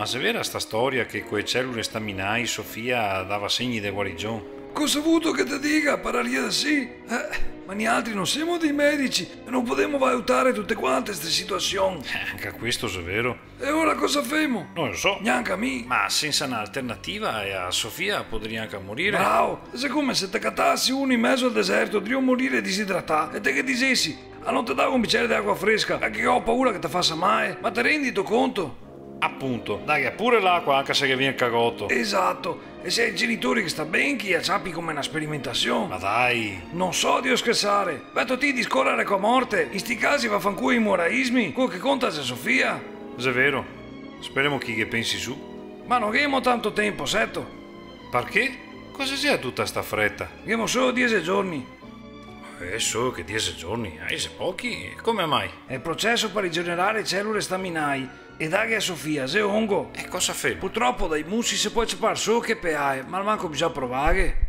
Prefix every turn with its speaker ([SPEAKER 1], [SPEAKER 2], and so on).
[SPEAKER 1] se è vera sta storia che quelle cellule staminali Sofia dava segni di guarigione?
[SPEAKER 2] Cosa ha avuto che ti dica, pararia da sì? Ma noi altri non siamo dei medici e non possiamo valutare tutte quante queste situazioni.
[SPEAKER 1] Anche questo è vero.
[SPEAKER 2] E ora cosa famo?
[SPEAKER 1] Non lo so.
[SPEAKER 2] Neanche a me.
[SPEAKER 1] Ma senza un'alternativa a Sofia potrebbe anche morire.
[SPEAKER 2] Bravo, è come se te cattassi uno in mezzo al deserto, devo morire disidratato e te che dicessi, non ti davo un bicchiere di acqua fresca, perché ho paura che ti faccia male, ma ti rendi tu conto?
[SPEAKER 1] Appunto, dai, pure l'acqua anche se che viene cagotto.
[SPEAKER 2] Esatto, e se i genitori che sta ben chi acciappi come una sperimentazione.
[SPEAKER 1] Ma dai.
[SPEAKER 2] Non so Dio scherzare, vedo ti discorrere con morte, in sti casi vaffanculo i moraismi, quello che conta c'è Sofia.
[SPEAKER 1] Se è vero, speriamo chi che pensi su.
[SPEAKER 2] Ma non abbiamo tanto tempo, setto?
[SPEAKER 1] Perché? Cosa c'è tutta sta fretta?
[SPEAKER 2] Abbiamo solo 10 giorni.
[SPEAKER 1] So che 10 giorni, se pochi, come mai?
[SPEAKER 2] È il processo per rigenerare cellule staminali e dare a Sofia, se ongo.
[SPEAKER 1] E cosa fai?
[SPEAKER 2] Purtroppo dai mussi si può acceppare solo che PA, ma manco bisogna provare.